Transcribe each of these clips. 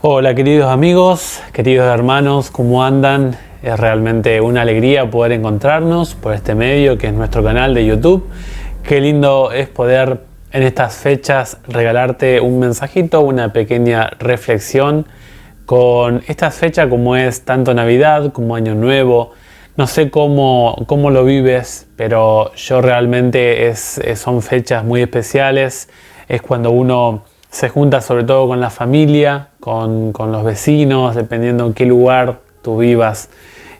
Hola queridos amigos, queridos hermanos, ¿cómo andan? Es realmente una alegría poder encontrarnos por este medio que es nuestro canal de YouTube. Qué lindo es poder en estas fechas regalarte un mensajito, una pequeña reflexión con estas fechas como es tanto Navidad como Año Nuevo. No sé cómo lo vives, pero yo realmente son fechas muy especiales. Es cuando uno se junta sobre todo con la familia, con los vecinos, dependiendo en qué lugar tú vivas.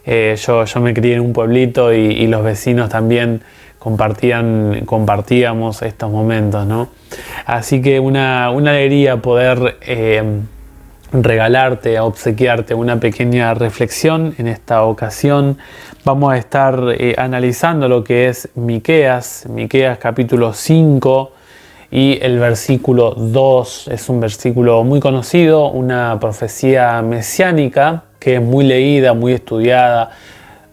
Yo me crié en un pueblito y los vecinos también compartíamos estos momentos, ¿no? Así que una alegría poder regalarte, obsequiarte una pequeña reflexión. En esta ocasión vamos a estar analizando lo que es Miqueas capítulo 5 y el versículo 2. Es un versículo muy conocido, una profecía mesiánica que es muy leída, muy estudiada,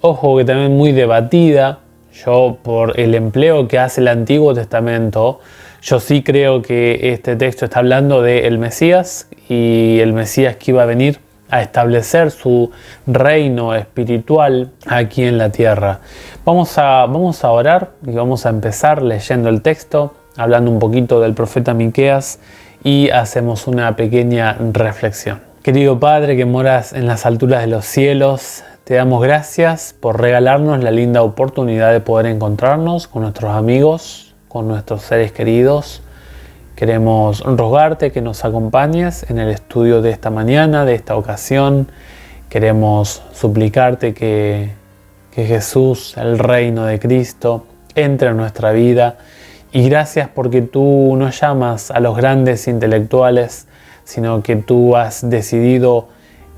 ojo que también muy debatida. Yo, por el empleo que hace el Antiguo Testamento, yo sí creo que este texto está hablando del Mesías y el Mesías que iba a venir a establecer su reino espiritual aquí en la tierra. Vamos a orar y vamos a empezar leyendo el texto, hablando un poquito del profeta Miqueas y hacemos una pequeña reflexión. Querido Padre que moras en las alturas de los cielos, te damos gracias por regalarnos la linda oportunidad de poder encontrarnos con nuestros amigos, con nuestros seres queridos. Queremos rogarte que nos acompañes en el estudio de esta mañana, de esta ocasión. Queremos suplicarte que Jesús, el reino de Cristo, entre en nuestra vida. Y gracias porque tú no llamas a los grandes intelectuales, sino que tú has decidido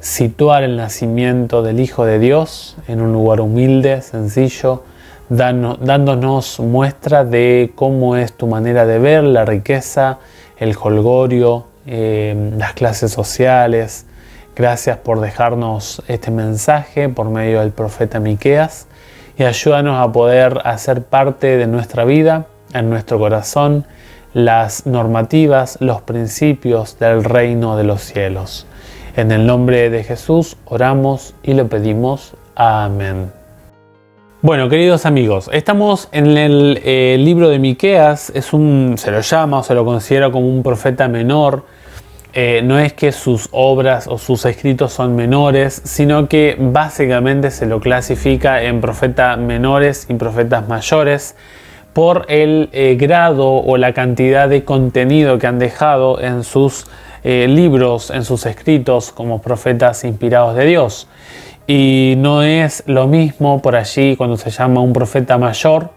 situar el nacimiento del Hijo de Dios en un lugar humilde, sencillo, dándonos muestra de cómo es tu manera de ver la riqueza, el jolgorio, las clases sociales. Gracias por dejarnos este mensaje por medio del profeta Miqueas y ayúdanos a poder hacer parte de nuestra vida, en nuestro corazón, las normativas, los principios del reino de los cielos. En el nombre de Jesús oramos y lo pedimos. Amén. Bueno, queridos amigos, estamos en el libro de Miqueas. Se lo llama o se lo considera como un profeta menor. No es que sus obras o sus escritos son menores, sino que básicamente se lo clasifica en profetas menores y profetas mayores por el grado o la cantidad de contenido que han dejado en sus libros, en sus escritos como profetas inspirados de Dios. Y no es lo mismo por allí cuando se llama un profeta mayor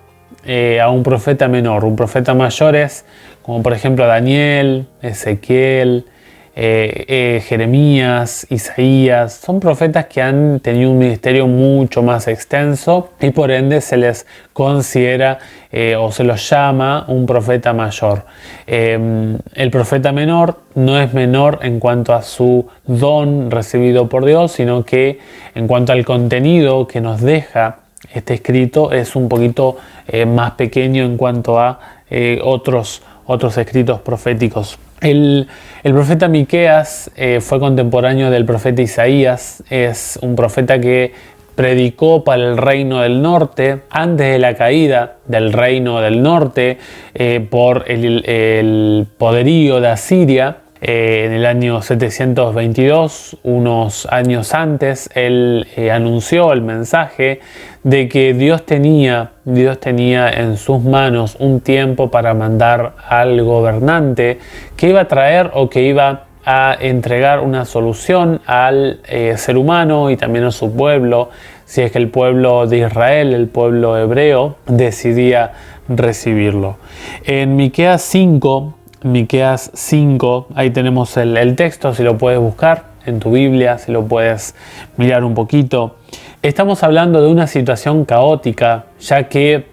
a un profeta menor. Un profeta mayor es como por ejemplo Daniel, Ezequiel, Jeremías, Isaías. Son profetas que han tenido un ministerio mucho más extenso y por ende se les considera o se los llama un profeta mayor. El profeta menor no es menor en cuanto a su don recibido por Dios, sino que en cuanto al contenido que nos deja este escrito es un poquito más pequeño en cuanto a otros escritos proféticos. El profeta Miqueas fue contemporáneo del profeta Isaías. Es un profeta que predicó para el reino del norte antes de la caída del reino del norte por el poderío de Asiria. En el año 722, unos años antes, él anunció el mensaje de que Dios tenía en sus manos un tiempo para mandar al gobernante que iba a traer o que iba a entregar una solución al ser humano y también a su pueblo, si es que el pueblo de Israel, el pueblo hebreo, decidía recibirlo. En Miqueas 5, ahí tenemos el texto, si lo puedes buscar en tu Biblia, si lo puedes mirar un poquito. Estamos hablando de una situación caótica, ya que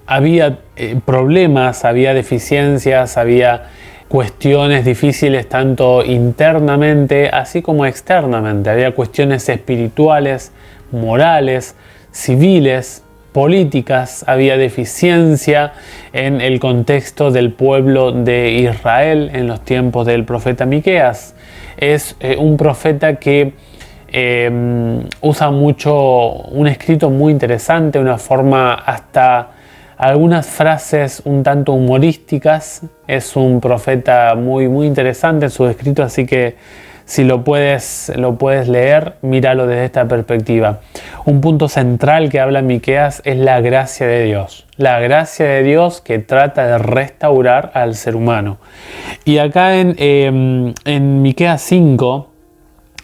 había problemas, había deficiencias, había cuestiones difíciles tanto internamente así como externamente. Había cuestiones espirituales, morales, civiles, políticas, había deficiencia en el contexto del pueblo de Israel en los tiempos del profeta Miqueas. Es un profeta que usa mucho un escrito muy interesante, una forma hasta algunas frases un tanto humorísticas. Es un profeta muy interesante en sus escritos, así que si lo puedes leer, míralo desde esta perspectiva. Un punto central que habla Miqueas es la gracia de Dios. La gracia de Dios que trata de restaurar al ser humano. Y acá en Miqueas 5,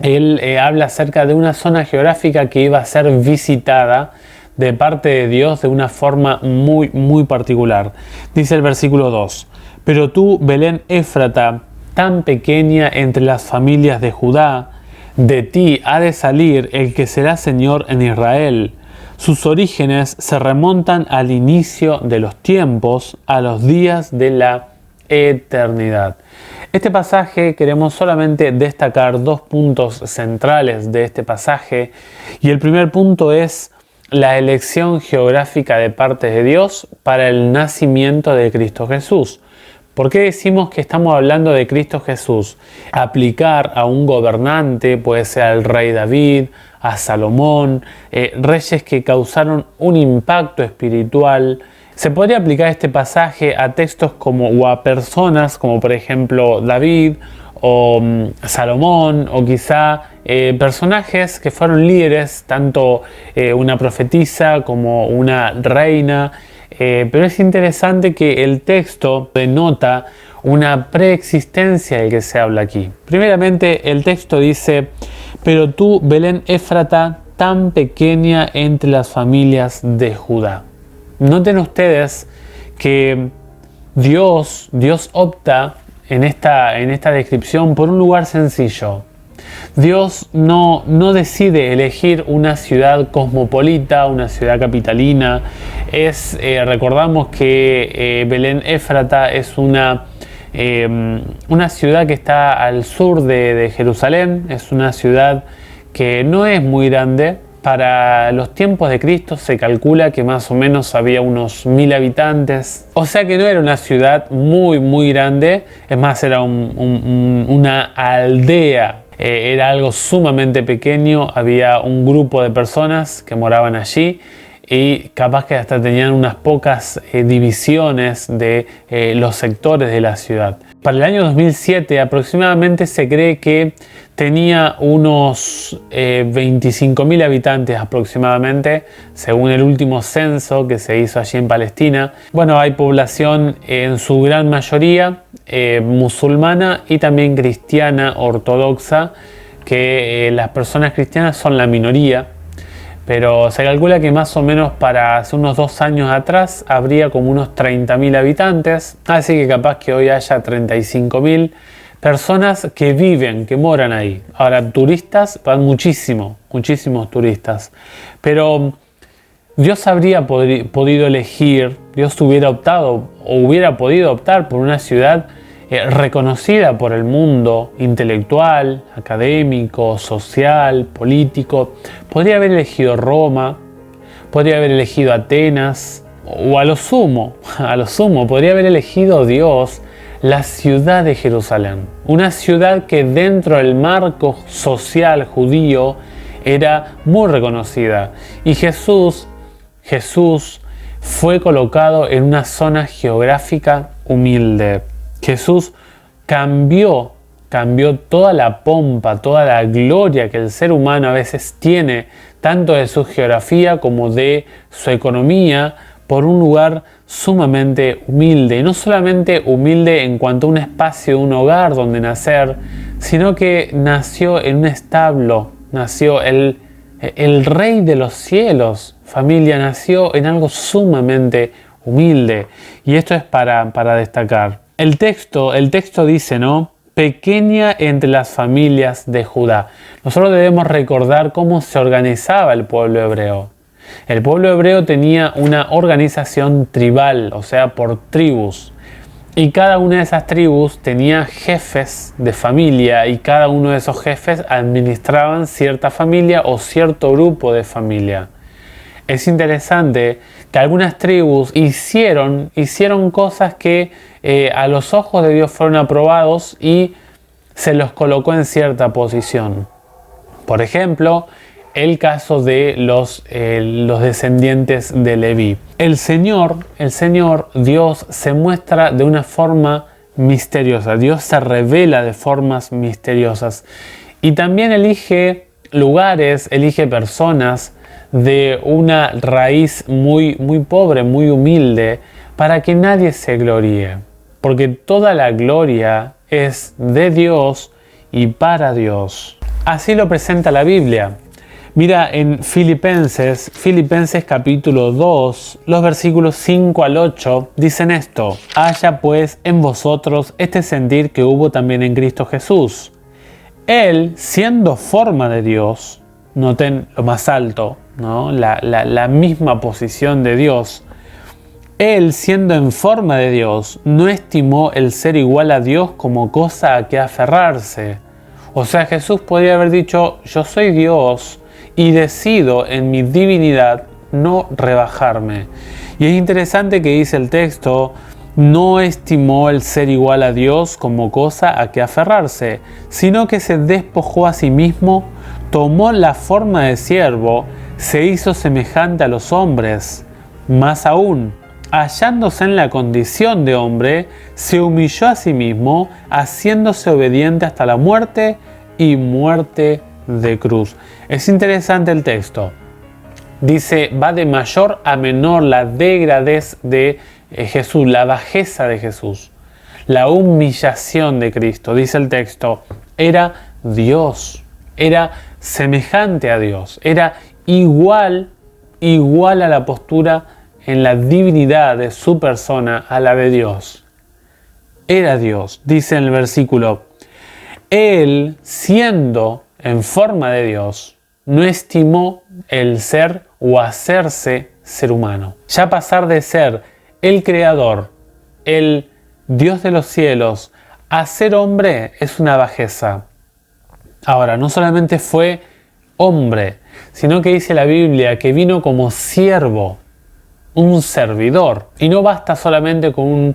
él habla acerca de una zona geográfica que iba a ser visitada de parte de Dios de una forma muy particular. Dice el versículo 2: pero tú, Belén Éfrata, tan pequeña entre las familias de Judá, de ti ha de salir el que será Señor en Israel. Sus orígenes se remontan al inicio de los tiempos, a los días de la eternidad. Este pasaje queremos solamente destacar dos puntos centrales de este pasaje, y el primer punto es la elección geográfica de parte de Dios para el nacimiento de Cristo Jesús. ¿Por qué decimos que estamos hablando de Cristo Jesús? Aplicar a un gobernante, puede ser al rey David, a Salomón, reyes que causaron un impacto espiritual. Se podría aplicar este pasaje a textos o a personas como por ejemplo David o Salomón, o quizá personajes que fueron líderes, tanto una profetisa como una reina. Pero es interesante que el texto denota una preexistencia del que se habla aquí. Primeramente, el texto dice: pero tú, Belén Éfrata, tan pequeña entre las familias de Judá. Noten ustedes que Dios opta en esta descripción por un lugar sencillo. Dios no decide elegir una ciudad cosmopolita, una ciudad capitalina. Recordamos que Belén Éfrata es una ciudad que está al sur de Jerusalén. Es una ciudad que no es muy grande. Para los tiempos de Cristo se calcula que más o menos había unos 1000 habitantes. O sea que no era una ciudad muy grande. Es más, era una aldea. Era algo sumamente pequeño. Había un grupo de personas que moraban allí y capaz que hasta tenían unas pocas divisiones de los sectores de la ciudad. Para el año 2007 aproximadamente se cree que tenía unos 25.000 habitantes aproximadamente, según el último censo que se hizo allí en Palestina. Bueno, hay población en su gran mayoría musulmana y también cristiana ortodoxa, que las personas cristianas son la minoría. Pero se calcula que más o menos para hace unos 2 años atrás habría como unos 30.000 habitantes. Así que capaz que hoy haya 35.000 personas que viven, que moran ahí. Ahora, turistas, van muchísimos turistas. Pero Dios habría podido elegir, Dios hubiera optado o hubiera podido optar por una ciudad reconocida por el mundo intelectual, académico, social, político. Podría haber elegido Roma, podría haber elegido Atenas, o a lo sumo, podría haber elegido Dios la ciudad de Jerusalén. Una ciudad que dentro del marco social judío era muy reconocida. Y Jesús fue colocado en una zona geográfica humilde. Jesús cambió toda la pompa, toda la gloria que el ser humano a veces tiene, tanto de su geografía como de su economía, por un lugar sumamente humilde. Y no solamente humilde en cuanto a un espacio, un hogar donde nacer, sino que nació en un establo, nació el Rey de los cielos. Familia, nació en algo sumamente humilde. Y esto es para destacar. El texto dice, ¿no? Pequeña entre las familias de Judá. Nosotros debemos recordar cómo se organizaba el pueblo hebreo. El pueblo hebreo tenía una organización tribal, o sea, por tribus. Y cada una de esas tribus tenía jefes de familia, y cada uno de esos jefes administraban cierta familia o cierto grupo de familia. Es interesante que algunas tribus hicieron cosas que a los ojos de Dios fueron aprobados y se los colocó en cierta posición. Por ejemplo, el caso de los descendientes de Leví. El Señor, Dios, se muestra de una forma misteriosa. Dios se revela de formas misteriosas. Y también elige lugares, elige personas de una raíz muy pobre, muy humilde, para que nadie se gloríe. Porque toda la gloria es de Dios y para Dios. Así lo presenta la Biblia. Mira en Filipenses capítulo 2, los versículos 5 al 8, dicen esto: haya pues en vosotros este sentir que hubo también en Cristo Jesús. Él, siendo forma de Dios, noten lo más alto, ¿no? la misma posición de Dios. Él, siendo en forma de Dios, no estimó el ser igual a Dios como cosa a que aferrarse. O sea, Jesús podría haber dicho: yo soy Dios y decido en mi divinidad no rebajarme. Y es interesante que dice el texto: no estimó el ser igual a Dios como cosa a que aferrarse, sino que se despojó a sí mismo, tomó la forma de siervo, se hizo semejante a los hombres. Más aún, hallándose en la condición de hombre, se humilló a sí mismo, haciéndose obediente hasta la muerte y muerte de cruz. Es interesante el texto. Dice, va de mayor a menor la degradez de Jesús, la bajeza de Jesús, la humillación de Cristo. Dice el texto, era Dios, era semejante a Dios, era igual a la postura en la divinidad de su persona a la de Dios. Era Dios, dice en el versículo, Él, siendo en forma de Dios, no estimó el ser o hacerse ser humano. Ya pasar de ser el Creador, el Dios de los cielos, a ser hombre es una bajeza. Ahora, no solamente fue hombre, sino que dice la Biblia que vino como siervo, un servidor. Y no basta solamente con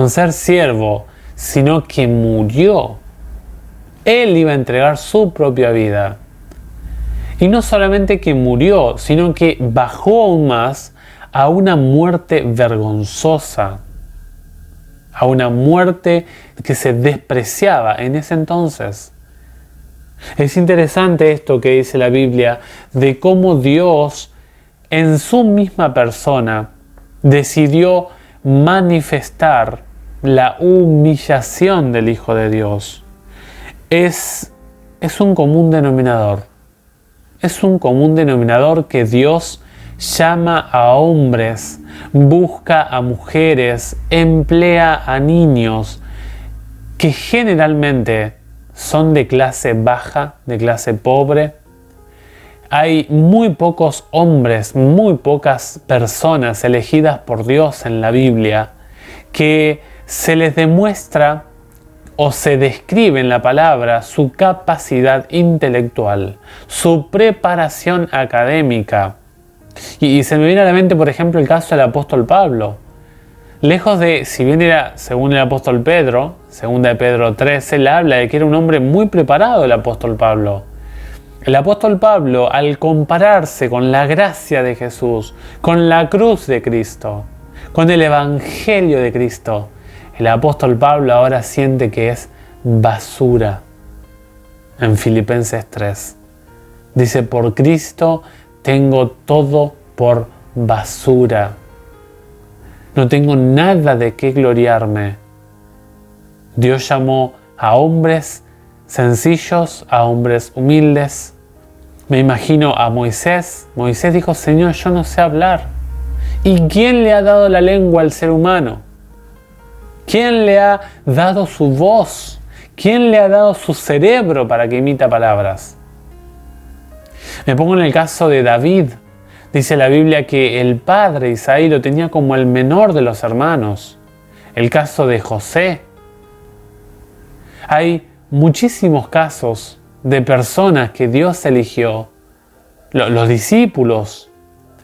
ser siervo, sino que murió. Él iba a entregar su propia vida. Y no solamente que murió, sino que bajó aún más a una muerte vergonzosa, a una muerte que se despreciaba en ese entonces. Es interesante esto que dice la Biblia, de cómo Dios en su misma persona decidió manifestar la humillación del Hijo de Dios. Es un común denominador. Es un común denominador que Dios llama a hombres, busca a mujeres, emplea a niños que generalmente son de clase baja, de clase pobre. Hay muy pocos hombres, muy pocas personas elegidas por Dios en la Biblia que se les demuestra o se describe en la palabra su capacidad intelectual, su preparación académica. Y se me viene a la mente, por ejemplo, el caso del apóstol Pablo. Lejos de, si bien era según el apóstol Pedro, segunda de Pedro 13, él habla de que era un hombre muy preparado el apóstol Pablo. El apóstol Pablo, al compararse con la gracia de Jesús, con la cruz de Cristo, con el evangelio de Cristo, el apóstol Pablo ahora siente que es basura. En Filipenses 3 dice, por Cristo tengo todo por basura. No tengo nada de qué gloriarme. Dios llamó a hombres sencillos, a hombres humildes. Me imagino a Moisés. Moisés dijo, Señor, yo no sé hablar. ¿Y quién le ha dado la lengua al ser humano? ¿Quién le ha dado su voz? ¿Quién le ha dado su cerebro para que imita palabras? Me pongo en el caso de David. Dice la Biblia que el padre Isaí lo tenía como el menor de los hermanos. El caso de José. Hay muchísimos casos de personas que Dios eligió. Los discípulos.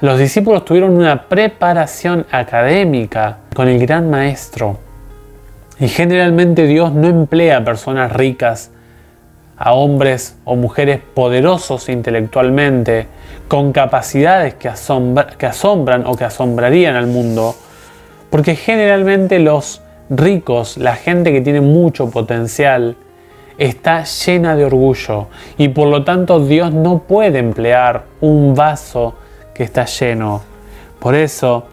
Los discípulos tuvieron una preparación académica con el gran maestro. Y generalmente Dios no emplea a personas ricas, a hombres o mujeres poderosos intelectualmente, con capacidades que asombran o que asombrarían al mundo, porque generalmente los ricos, la gente que tiene mucho potencial, está llena de orgullo y por lo tanto Dios no puede emplear un vaso que está lleno. Por eso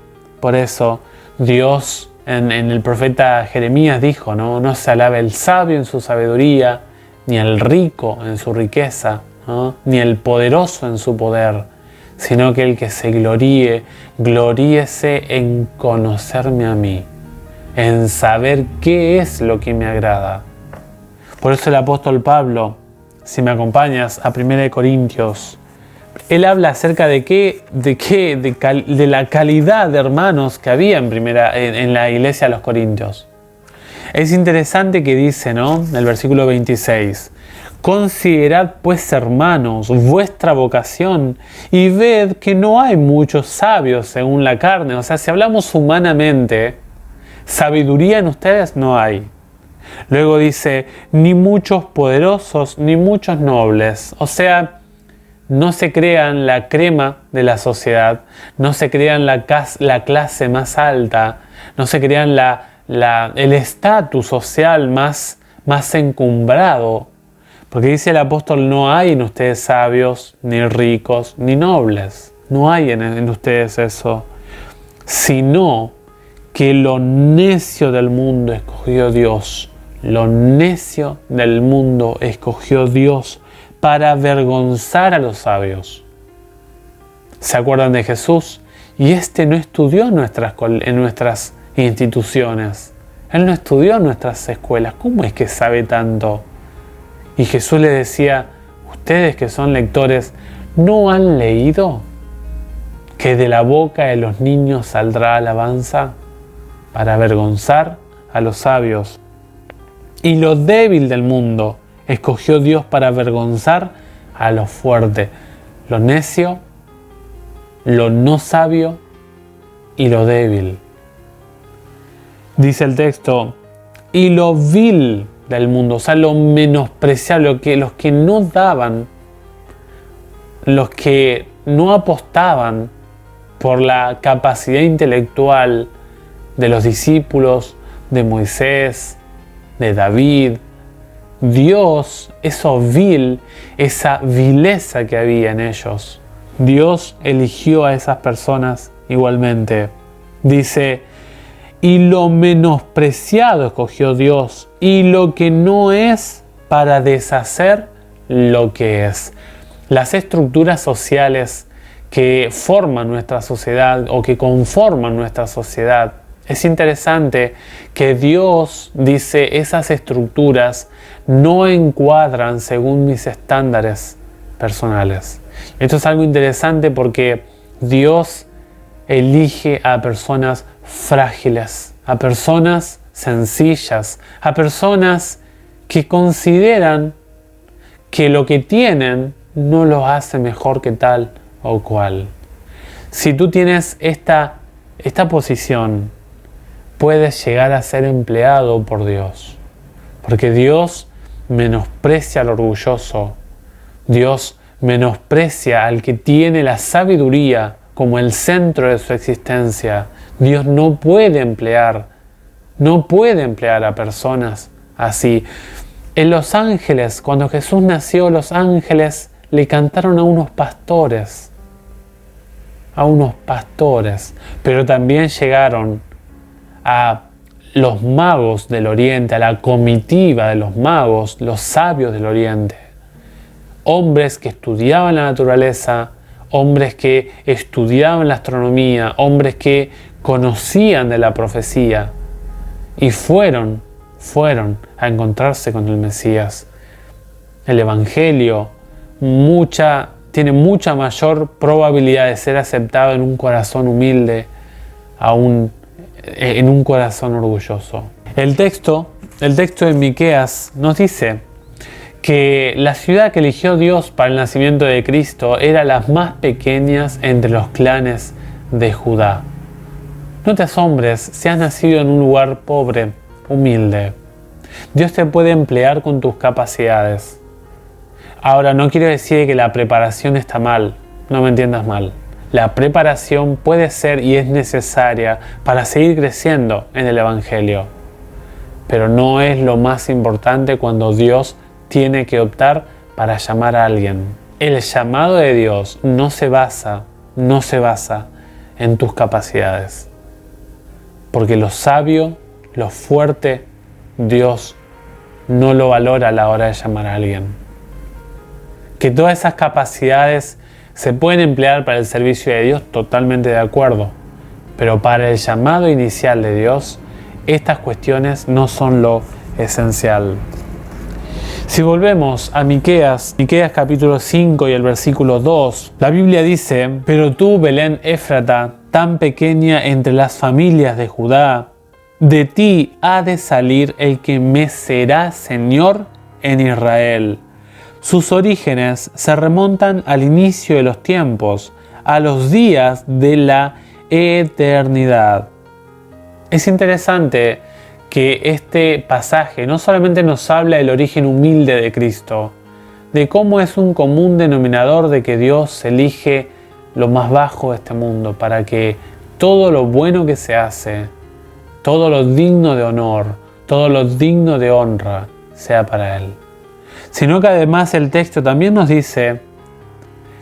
Dios en el profeta Jeremías dijo, no se alabe el sabio en su sabiduría, ni el rico en su riqueza, ¿no? Ni el poderoso en su poder, sino que el que se gloríese en conocerme a mí, en saber qué es lo que me agrada. Por eso el apóstol Pablo, si me acompañas a 1 Corintios, él habla acerca de la calidad de hermanos que había en la iglesia de los Corintios. Es interesante que dice, ¿no? En el versículo 26, considerad pues, hermanos, vuestra vocación y ved que no hay muchos sabios según la carne. O sea, si hablamos humanamente, sabiduría en ustedes no hay. Luego dice, ni muchos poderosos, ni muchos nobles. O sea, no se crean la crema de la sociedad, no se crean la clase más alta, no se crean el estatus social más encumbrado. Porque dice el apóstol, no hay en ustedes sabios, ni ricos, ni nobles. No hay en ustedes eso. Sino que lo necio del mundo escogió Dios. Lo necio del mundo escogió Dios para avergonzar a los sabios. ¿Se acuerdan de Jesús? Y no estudió en nuestras instituciones. Él no estudió en nuestras escuelas. ¿Cómo es que sabe tanto? Y Jesús le decía, ustedes que son lectores, ¿no han leído que de la boca de los niños saldrá alabanza para avergonzar a los sabios? Y lo débil del mundo escogió Dios para avergonzar a lo fuerte, lo necio, lo no sabio y lo débil. Dice el texto, y lo vil del mundo, o sea, lo menospreciable, los que no daban, los que no apostaban por la capacidad intelectual de los discípulos, de Moisés, de David. Dios, eso vil, esa vileza que había en ellos, Dios eligió a esas personas igualmente. Dice, y lo menospreciado escogió Dios, y lo que no es para deshacer lo que es. Las estructuras sociales que forman nuestra sociedad o que conforman nuestra sociedad, es interesante que Dios dice esas estructuras no encuadran según mis estándares personales. Esto es algo interesante porque Dios elige a personas frágiles, a personas sencillas, a personas que consideran que lo que tienen no lo hace mejor que tal o cual. Si tú tienes esta posición, puedes llegar a ser empleado por Dios, porque Dios menosprecia al orgulloso, Dios menosprecia al que tiene la sabiduría como el centro de su existencia. Dios no puede emplear a personas así. En Los Ángeles, cuando Jesús nació, los ángeles le cantaron a unos pastores, pero también llegaron a los magos del Oriente, a la comitiva de los magos, los sabios del Oriente. Hombres que estudiaban la naturaleza, hombres que estudiaban la astronomía, hombres que conocían de la profecía y fueron a encontrarse con el Mesías. El Evangelio tiene mucha mayor probabilidad de ser aceptado en un corazón humilde aún en un corazón orgulloso. El texto de Miqueas nos dice que la ciudad que eligió Dios para el nacimiento de Cristo era la más pequeña entre los clanes de Judá. No te asombres si has nacido en un lugar pobre, humilde. Dios te puede emplear con tus capacidades. Ahora, no quiero decir que la preparación está mal, no me entiendas mal. La preparación puede ser y es necesaria para seguir creciendo en el Evangelio. Pero no es lo más importante cuando Dios tiene que optar para llamar a alguien. El llamado de Dios no se basa en tus capacidades. Porque lo sabio, lo fuerte, Dios no lo valora a la hora de llamar a alguien. Que todas esas capacidades se pueden emplear para el servicio de Dios, totalmente de acuerdo. Pero para el llamado inicial de Dios, estas cuestiones no son lo esencial. Si volvemos a Miqueas capítulo 5 y el versículo 2, la Biblia dice: pero tú, Belén Éfrata, tan pequeña entre las familias de Judá, de ti ha de salir el que me será Señor en Israel. Sus orígenes se remontan al inicio de los tiempos, a los días de la eternidad. Es interesante que este pasaje no solamente nos habla del origen humilde de Cristo, de cómo es un común denominador de que Dios elige lo más bajo de este mundo para que todo lo bueno que se hace, todo lo digno de honor, todo lo digno de honra sea para Él. Sino que además el texto también nos dice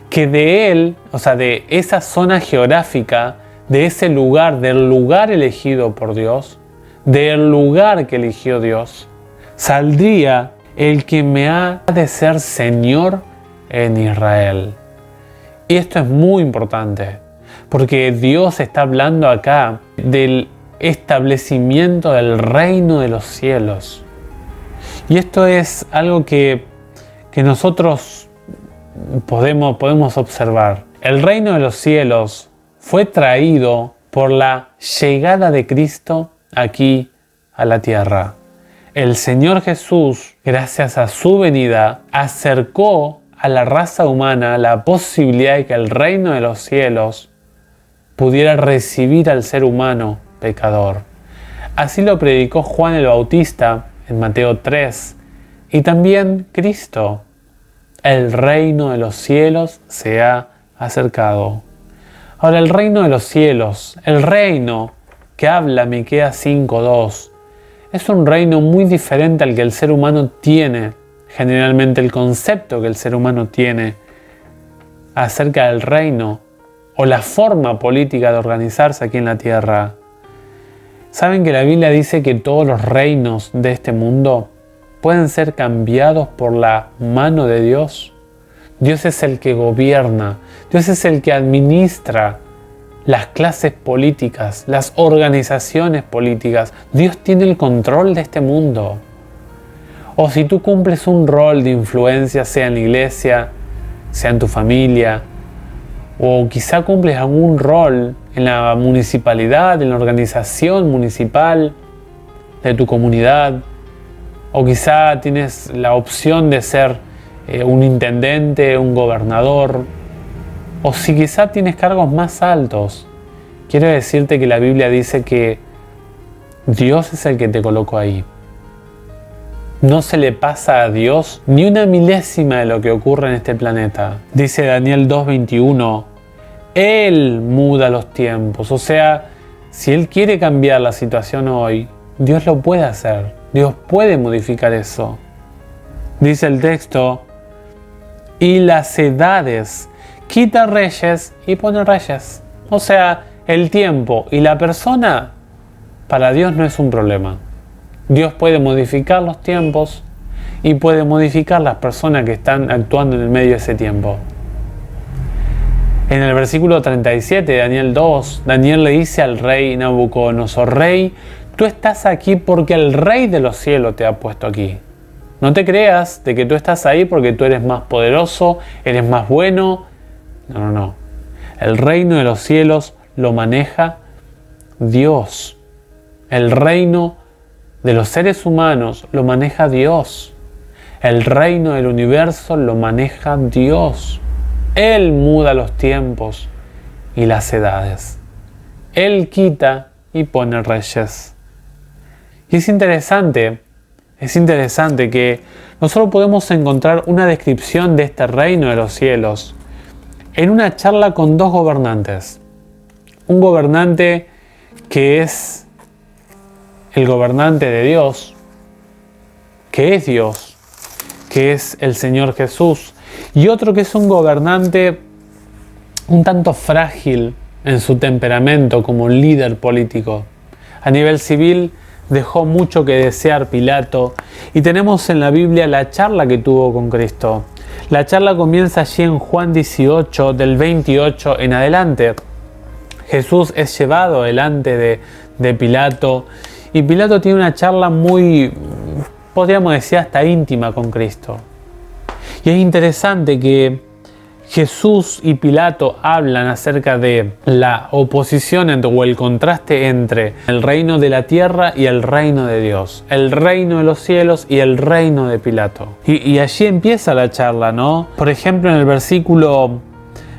que de Él, o sea, de esa zona geográfica, de ese lugar, del lugar elegido por Dios, del lugar que eligió Dios, saldría el que me ha de ser Señor en Israel. Y esto es muy importante, porque Dios está hablando acá del establecimiento del reino de los cielos. Y esto es algo que nosotros podemos observar. El reino de los cielos fue traído por la llegada de Cristo aquí a la tierra. El Señor Jesús, gracias a su venida, acercó a la raza humana la posibilidad de que el reino de los cielos pudiera recibir al ser humano pecador. Así lo predicó Juan el Bautista en Mateo 3 y también Cristo. El reino de los cielos se ha acercado. Ahora, el reino de los cielos, el reino que habla Miqueas 5:2, es un reino muy diferente al que el ser humano tiene, generalmente el concepto que el ser humano tiene acerca del reino o la forma política de organizarse aquí en la tierra. ¿Saben que la Biblia dice que todos los reinos de este mundo pueden ser cambiados por la mano de Dios? Dios es el que gobierna, Dios es el que administra las clases políticas, las organizaciones políticas. Dios tiene el control de este mundo. O si tú cumples un rol de influencia, sea en la iglesia, sea en tu familia, o quizá cumples algún rol en la municipalidad, en la organización municipal de tu comunidad, o quizá tienes la opción de ser un intendente, un gobernador, o si quizá tienes cargos más altos. Quiero decirte que la Biblia dice que Dios es el que te colocó ahí. No se le pasa a Dios ni una milésima de lo que ocurre en este planeta. Dice Daniel 2:21, Él muda los tiempos. O sea, si Él quiere cambiar la situación hoy, Dios lo puede hacer. Dios puede modificar eso. Dice el texto, y las edades, quita reyes y pone reyes. O sea, el tiempo y la persona para Dios no es un problema. Dios puede modificar los tiempos y puede modificar las personas que están actuando en el medio de ese tiempo. En el versículo 37 de Daniel 2, Daniel le dice al rey Nabucodonosor: Rey, tú estás aquí porque el Rey de los cielos te ha puesto aquí. No te creas de que tú estás ahí porque tú eres más poderoso, eres más bueno. No. El reino de los cielos lo maneja Dios. El reino de los seres humanos lo maneja Dios. El reino del universo lo maneja Dios. Él muda los tiempos y las edades. Él quita y pone reyes. Y es interesante que nosotros podemos encontrar una descripción de este reino de los cielos en una charla con dos gobernantes. Un gobernante que es el gobernante de Dios, que es Dios, que es el Señor Jesús, y otro que es un gobernante un tanto frágil en su temperamento como líder político. A nivel civil dejó mucho que desear Pilato, y tenemos en la Biblia la charla que tuvo con Cristo. La charla comienza allí en Juan 18, del 28 en adelante. Jesús es llevado delante de Pilato, y Pilato tiene una charla muy, podríamos decir, hasta íntima con Cristo. Y es interesante que Jesús y Pilato hablan acerca de la oposición o el contraste entre el reino de la tierra y el reino de Dios, el reino de los cielos y el reino de Pilato. Y allí empieza la charla, ¿no? Por ejemplo, en el versículo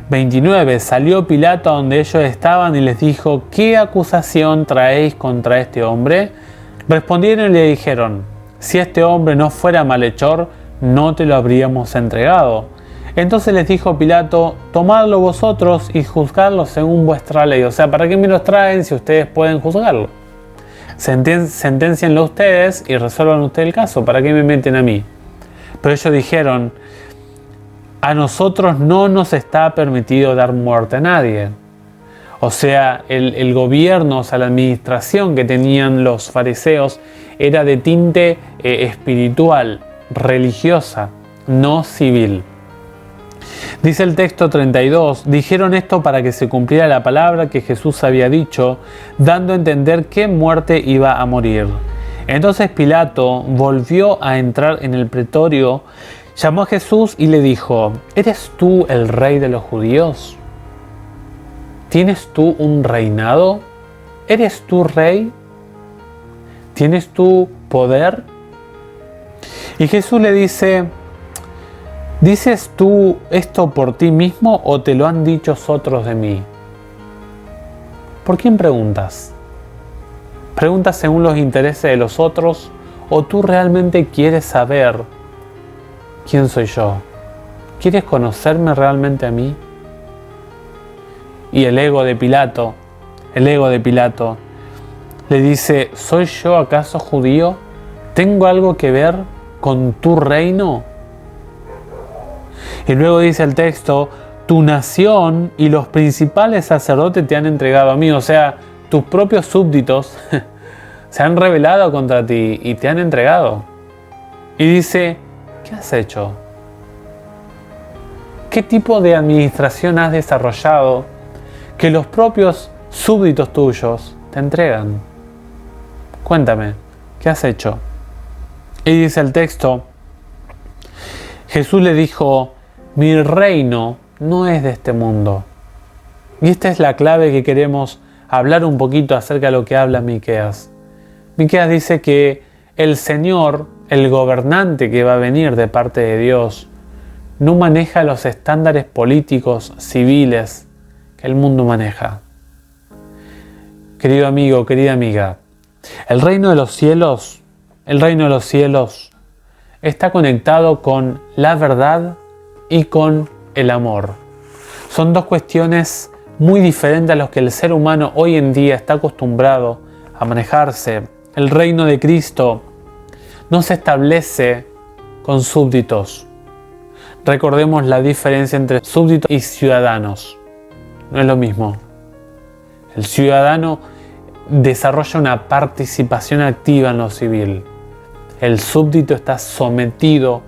29, salió Pilato a donde ellos estaban y les dijo: ¿qué acusación traéis contra este hombre? Respondieron y le dijeron: si este hombre no fuera malhechor, no te lo habríamos entregado. Entonces les dijo Pilato: tomadlo vosotros y juzgadlo según vuestra ley. O sea, ¿para qué me los traen si ustedes pueden juzgarlo? Senténcienlo ustedes y resuelvan ustedes el caso. ¿Para qué me meten a mí? Pero ellos dijeron: a nosotros no nos está permitido dar muerte a nadie. O sea, el gobierno, o sea, la administración que tenían los fariseos era de tinte espiritual, religiosa, no civil. Dice el texto 32, dijeron esto para que se cumpliera la palabra que Jesús había dicho, dando a entender qué muerte iba a morir. Entonces Pilato volvió a entrar en el pretorio, llamó a Jesús y le dijo: ¿eres tú el rey de los judíos? ¿Tienes tú un reinado? ¿Eres tú rey? ¿Tienes tú poder? Y Jesús le dice: ¿dices tú esto por ti mismo o te lo han dicho otros de mí? ¿Por quién preguntas? ¿Preguntas según los intereses de los otros o tú realmente quieres saber quién soy yo? ¿Quieres conocerme realmente a mí? Y el ego de Pilato le dice: ¿soy yo acaso judío? ¿Tengo algo que ver con tu reino? Y luego dice el texto: tu nación y los principales sacerdotes te han entregado a mí. O sea, tus propios súbditos se han rebelado contra ti y te han entregado. Y dice: ¿qué has hecho? ¿Qué tipo de administración has desarrollado que los propios súbditos tuyos te entregan? Cuéntame, ¿qué has hecho? Y dice el texto: Jesús le dijo: mi reino no es de este mundo. Y esta es la clave que queremos hablar un poquito acerca de lo que habla Miqueas. Miqueas dice que el Señor, el gobernante que va a venir de parte de Dios, no maneja los estándares políticos, civiles que el mundo maneja. Querido amigo, querida amiga, el reino de los cielos está conectado con la verdad y con el amor. Son dos cuestiones muy diferentes a las que el ser humano hoy en día está acostumbrado a manejarse. El reino de Cristo no se establece con súbditos. Recordemos la diferencia entre súbditos y ciudadanos. No es lo mismo. El ciudadano desarrolla una participación activa en lo civil. El súbdito está sometido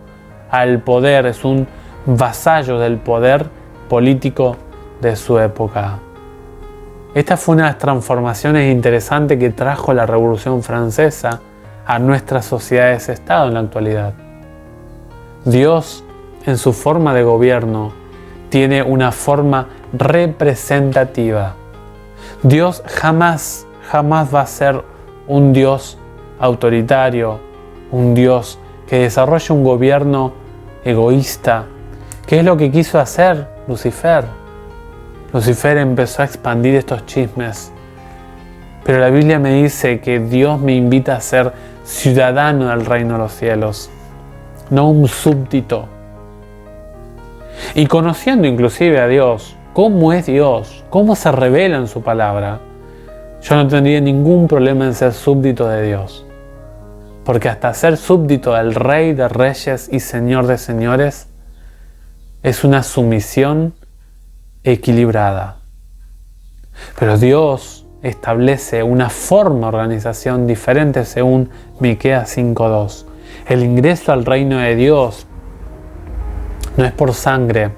al poder, es un vasallo del poder político de su época. Esta fue una de las transformaciones interesantes que trajo la Revolución Francesa a nuestras sociedades-estado en la actualidad. Dios, en su forma de gobierno, tiene una forma representativa. Dios jamás va a ser un Dios autoritario, un Dios que desarrolle un gobierno egoísta. ¿Qué es lo que quiso hacer Lucifer? Lucifer empezó a expandir estos chismes. Pero la Biblia me dice que Dios me invita a ser ciudadano del reino de los cielos, no un súbdito. Y conociendo inclusive a Dios, cómo es Dios, cómo se revela en su palabra, yo no tendría ningún problema en ser súbdito de Dios. Porque hasta ser súbdito del Rey de Reyes y Señor de Señores es una sumisión equilibrada. Pero Dios establece una forma de organización diferente según Miqueas 5:2. El ingreso al reino de Dios no es por sangre,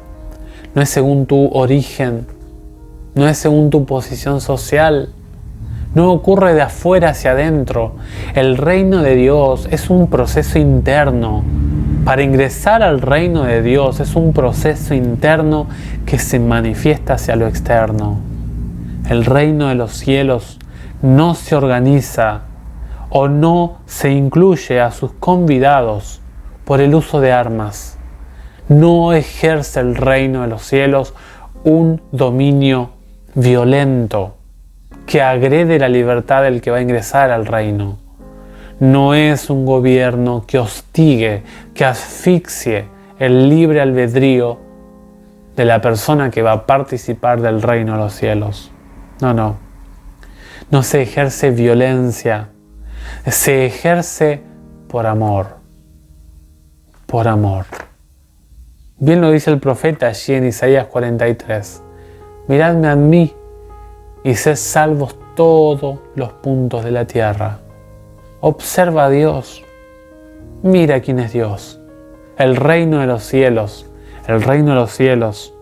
no es según tu origen, no es según tu posición social, no ocurre de afuera hacia adentro. El reino de Dios es un proceso interno. Para ingresar al reino de Dios es un proceso interno que se manifiesta hacia lo externo. El reino de los cielos no se organiza o no se incluye a sus convidados por el uso de armas. No ejerce el reino de los cielos un dominio violento que agrede la libertad del que va a ingresar al reino. No es un gobierno que hostigue, que asfixie el libre albedrío de la persona que va a participar del reino de los cielos. No. No se ejerce violencia, se ejerce por amor. Por amor. Bien lo dice el profeta allí en Isaías 43. Miradme a mí y sed salvos todos los puntos de la tierra. Observa a Dios. Mira quién es Dios. El reino de los cielos. El reino de los cielos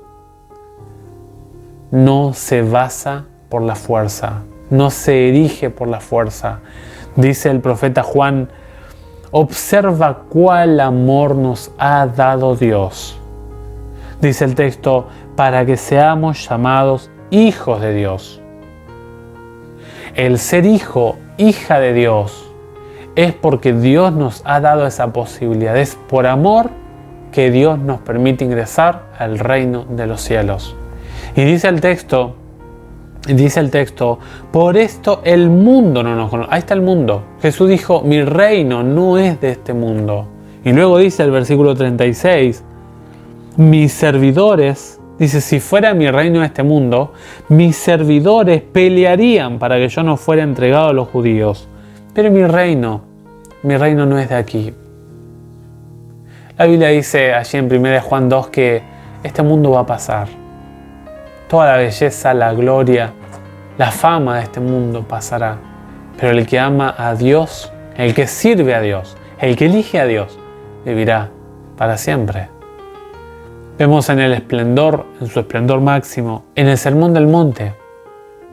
no se basa por la fuerza. No se erige por la fuerza. Dice el profeta Juan, observa cuál amor nos ha dado Dios. Dice el texto, para que seamos llamados hijos de Dios. El ser hijo, hija de Dios, es porque Dios nos ha dado esa posibilidad. Es por amor que Dios nos permite ingresar al reino de los cielos. Y dice el texto, por esto el mundo no nos conoce. Ahí está el mundo. Jesús dijo, mi reino no es de este mundo. Y luego dice el versículo 36, mis servidores, dice, si fuera mi reino de este mundo, mis servidores pelearían para que yo no fuera entregado a los judíos. Pero mi reino no es de aquí. La Biblia dice allí en 1 Juan 2 que este mundo va a pasar. Toda la belleza, la gloria, la fama de este mundo pasará. Pero el que ama a Dios, el que sirve a Dios, el que elige a Dios, vivirá para siempre. Vemos en el esplendor, en su esplendor máximo, en el Sermón del Monte.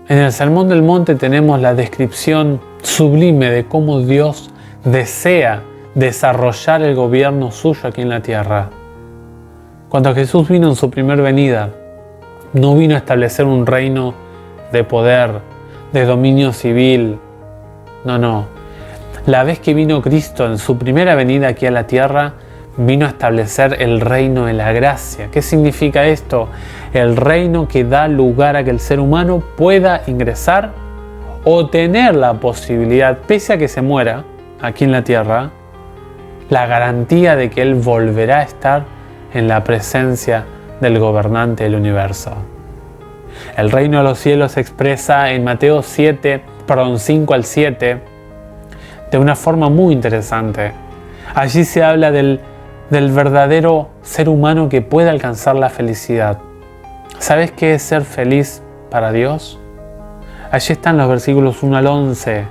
En el Sermón del Monte tenemos la descripción sublime de cómo Dios desea desarrollar el gobierno suyo aquí en la tierra. Cuando Jesús vino en su primer venida, no vino a establecer un reino de poder, de dominio civil. No. La vez que vino Cristo en su primera venida aquí a la tierra, vino a establecer el reino de la gracia. ¿Qué significa esto? El reino que da lugar a que el ser humano pueda ingresar o tener la posibilidad, pese a que se muera aquí en la tierra, la garantía de que él volverá a estar en la presencia del gobernante del universo. El reino de los cielos se expresa en Mateo 5 al 7 de una forma muy interesante. Allí se habla del verdadero ser humano que puede alcanzar la felicidad. ¿Sabes qué es ser feliz para Dios? Allí están los versículos 1 al 11.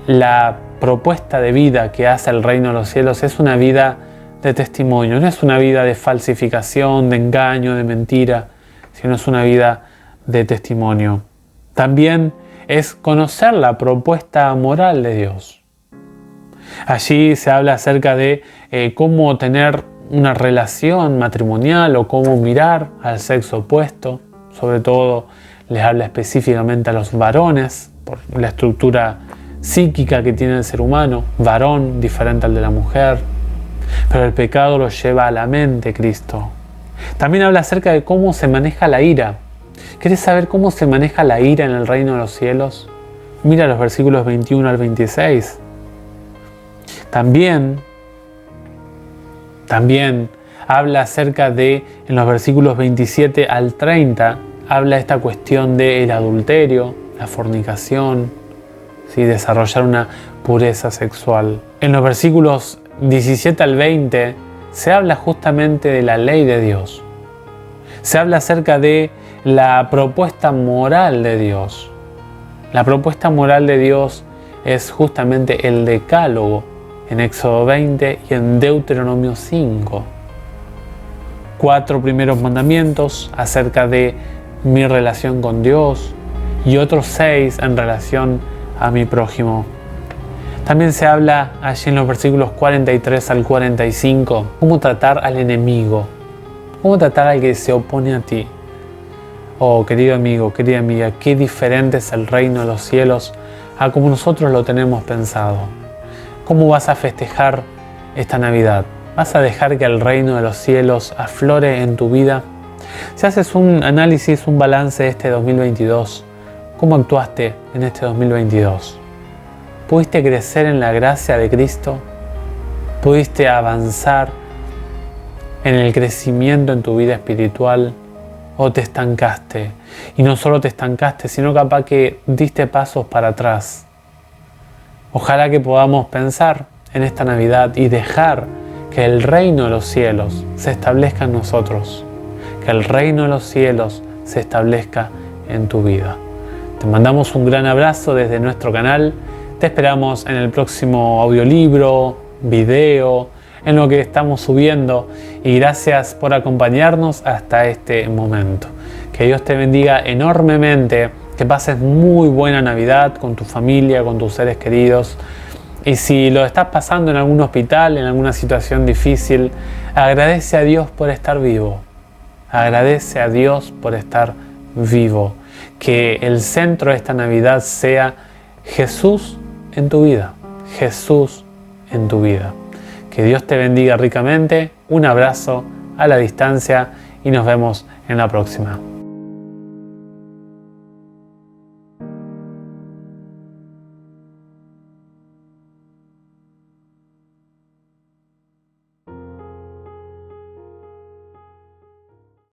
La propuesta de vida que hace el reino de los cielos es una vida de testimonio, no es una vida de falsificación, de engaño, de mentira, sino es una vida de testimonio. También es conocer la propuesta moral de Dios. Allí se habla acerca de cómo tener una relación matrimonial o cómo mirar al sexo opuesto. Sobre todo les habla específicamente a los varones por la estructura psíquica que tiene el ser humano, varón diferente al de la mujer. Pero el pecado lo lleva a la mente Cristo. También habla acerca de cómo se maneja la ira. ¿Querés saber cómo se maneja la ira en el reino de los cielos? Mira los versículos 21 al 26. También habla acerca de, en los versículos 27 al 30, habla esta cuestión del adulterio, la fornicación, ¿sí? Desarrollar una pureza sexual. En los versículos 17 al 20 se habla justamente de la ley de Dios. Se habla acerca de la propuesta moral de Dios. La propuesta moral de Dios es justamente el decálogo en Éxodo 20 y en Deuteronomio 5. 4 primeros mandamientos acerca de mi relación con Dios y otros 6 en relación a mi prójimo. También se habla allí en los versículos 43 al 45 cómo tratar al enemigo, cómo tratar al que se opone a ti. Oh, querido amigo, querida amiga, qué diferente es el reino de los cielos a como nosotros lo tenemos pensado. ¿Cómo vas a festejar esta Navidad? ¿Vas a dejar que el reino de los cielos aflore en tu vida? Si haces un análisis, un balance de este 2022, ¿cómo actuaste en este 2022? ¿Pudiste crecer en la gracia de Cristo? ¿Pudiste avanzar en el crecimiento en tu vida espiritual? ¿O te estancaste? Y no solo te estancaste, sino capaz que diste pasos para atrás. Ojalá que podamos pensar en esta Navidad y dejar que el reino de los cielos se establezca en nosotros. Que el reino de los cielos se establezca en tu vida. Te mandamos un gran abrazo desde nuestro canal. Te esperamos en el próximo audiolibro, video, en lo que estamos subiendo, y gracias por acompañarnos hasta este momento. Que Dios te bendiga enormemente, que pases muy buena Navidad con tu familia, con tus seres queridos, y si lo estás pasando en algún hospital, en alguna situación difícil, agradece a Dios por estar vivo. Agradece a Dios por estar vivo. Que el centro de esta Navidad sea Jesús en tu vida. Jesús en tu vida. Que Dios te bendiga ricamente, un abrazo a la distancia y nos vemos en la próxima.